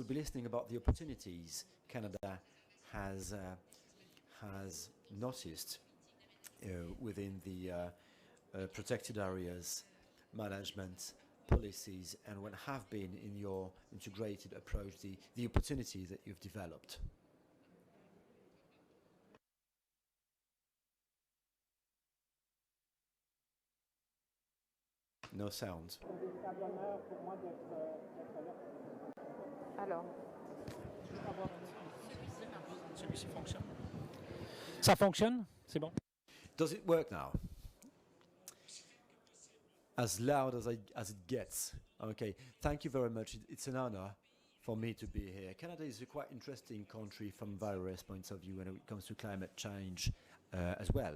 be listening about the opportunities Canada has noticed within the protected areas management policies, and what have been in your integrated approach, the opportunities that you've developed. No sound. Alors, Celui-ci fonctionne. Ça fonctionne? C'est bon. Does it work now? As loud as it gets. Okay, thank you very much. It's an honor for me to be here. Canada is a quite interesting country from various points of view when it comes to climate change as well.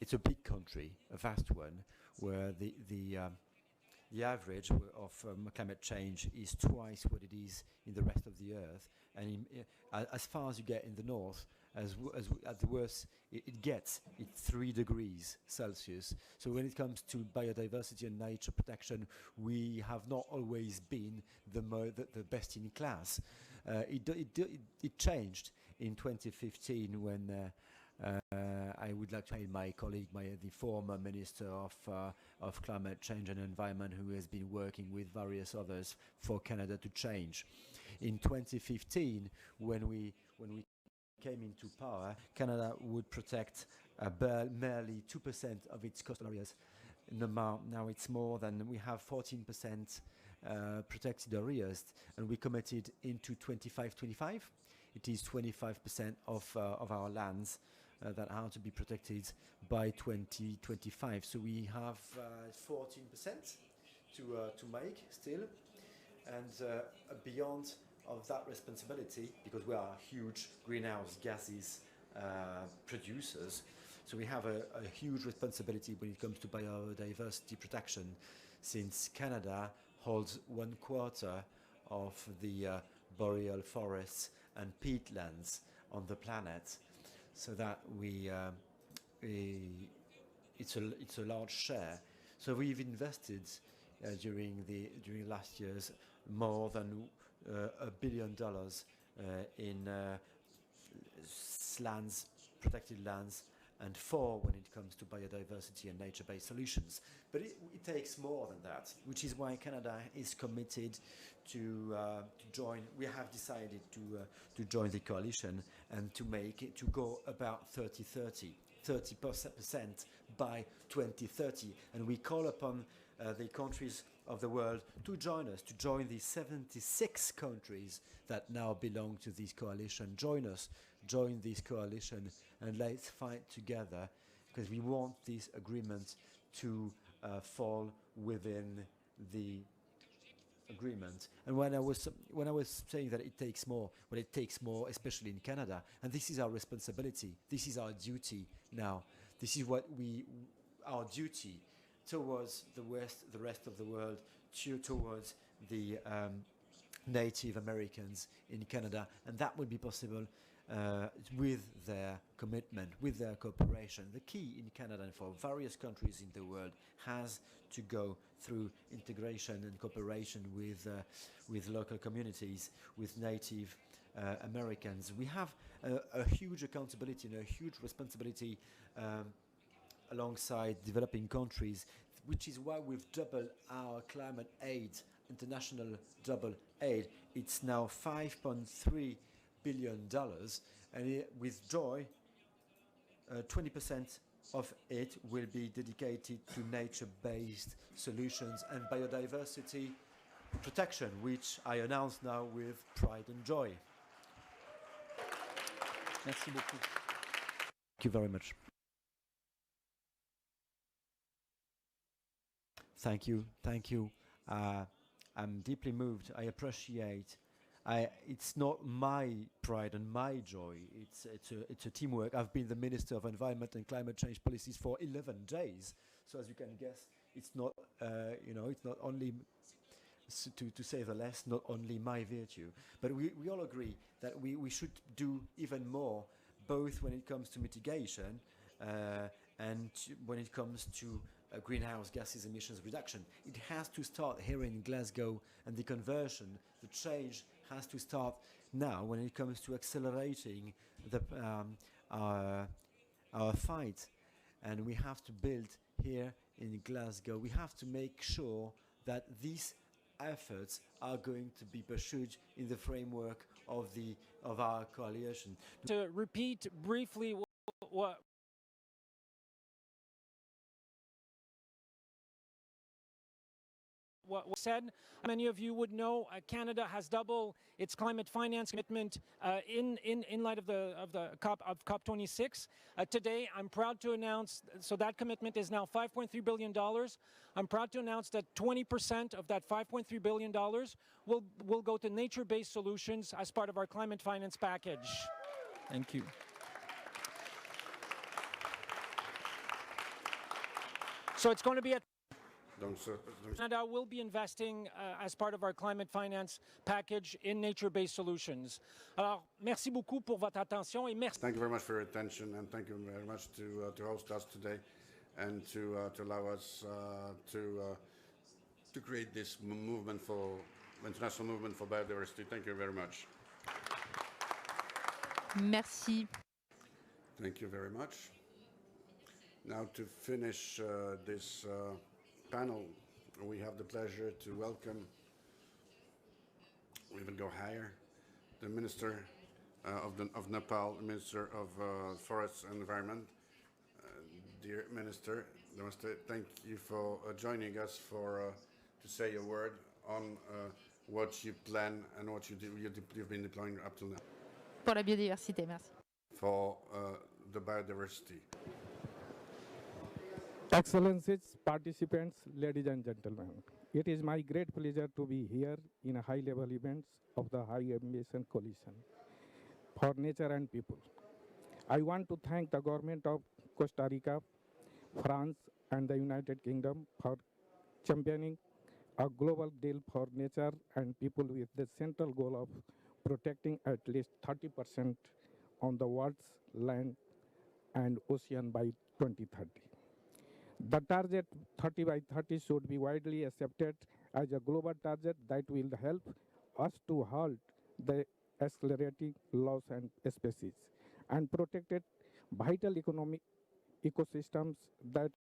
It's a big country, a vast one, where the average of climate change is twice what it is in the rest of the earth, and as far as you get in the north, at the worst it gets, it's 3 degrees Celsius. So when it comes to biodiversity and nature protection, we have not always been the best in class. It changed in 2015 when I would like to pay my colleague, the former Minister of Climate Change and Environment, who has been working with various others for Canada to change. In 2015, when we came into power, Canada would protect merely 2% of its coastal areas. Now it's more than, we have 14% protected areas, and we committed into 25-25. It is 25% of our lands that are to be protected by 2025. So we have 14% to make still, and beyond of that responsibility, because we are huge greenhouse gases producers, so we have a huge responsibility when it comes to biodiversity protection, since Canada holds 1/4 of the boreal forests and peatlands on the planet. So that it's a large share. So we've invested during last years more than $1 billion in lands, protected lands, and 4 when it comes to biodiversity and nature-based solutions. But it takes more than that, which is why Canada is committed to join. We have decided to join the coalition and to go about 30% by 2030, and we call upon the countries of the world to join us, to join the 76 countries that now belong to this coalition. Join us, join this coalition, and let's fight together, because we want this agreement to fall within the agreement. And when I was saying that it takes more, well, it takes more, especially in Canada, and this is our responsibility. This is our duty now. This is what our duty towards the rest of the world, towards the Native Americans in Canada, and that would be possible with their commitment, with their cooperation. The key in Canada and for various countries in the world has to go through integration and cooperation with local communities, with Native Americans. We have a huge accountability and a huge responsibility alongside developing countries, which is why we've doubled our climate aid, international double aid. It's now $5.3 billion, and with joy, 20% of it will be dedicated to nature-based solutions and biodiversity protection, which I announce now with pride and joy. Merci beaucoup. Thank you very much. Thank you, thank you. I'm deeply moved. I appreciate. It's not my pride and my joy. It's a teamwork. I've been the Minister of Environment and Climate Change Policies for 11 days. So as you can guess, it's not it's not only, to say the less, not only my virtue, but we all agree that we should do even more, both when it comes to mitigation and when it comes to greenhouse gases emissions reduction. It has to start here in Glasgow, and the conversion, the change has to start now when it comes to accelerating our fight. And we have to build here in Glasgow, we have to make sure that these efforts are going to be pursued in the framework of our coalition. To repeat briefly what was said, many of you would know Canada has doubled its climate finance commitment in light of the COP26. Today, I'm proud to announce, so that commitment is now $5.3 billion. I'm proud to announce that 20% of that $5.3 billion will go to nature-based solutions as part of our climate finance package. Thank you. So it's going to be Canada will be investing as part of our climate finance package in nature-based solutions. Alors, merci beaucoup pour votre attention et merci. Thank you very much for your attention, and thank you very much to host us today and to allow us to create this movement for international movement for biodiversity. Thank you very much. Merci. Thank you very much. Now to finish this panel, we have the pleasure to welcome, we will go higher, the Minister of Nepal, Minister of Forests and Environment. Dear Minister, Namaste, thank you for joining us to say a word on what you plan and what you've been deploying up till now. Pour la biodiversité, merci. For the biodiversity. Excellencies, participants, ladies and gentlemen, it is my great pleasure to be here in a high-level event of the High Ambition Coalition for Nature and People. I want to thank the government of Costa Rica, France, and the United Kingdom for championing a global deal for nature and people with the central goal of protecting at least 30% on the world's land and ocean by 2030. The target 30 by 30 should be widely accepted as a global target that will help us to halt the accelerating loss and species and protect vital economic ecosystems that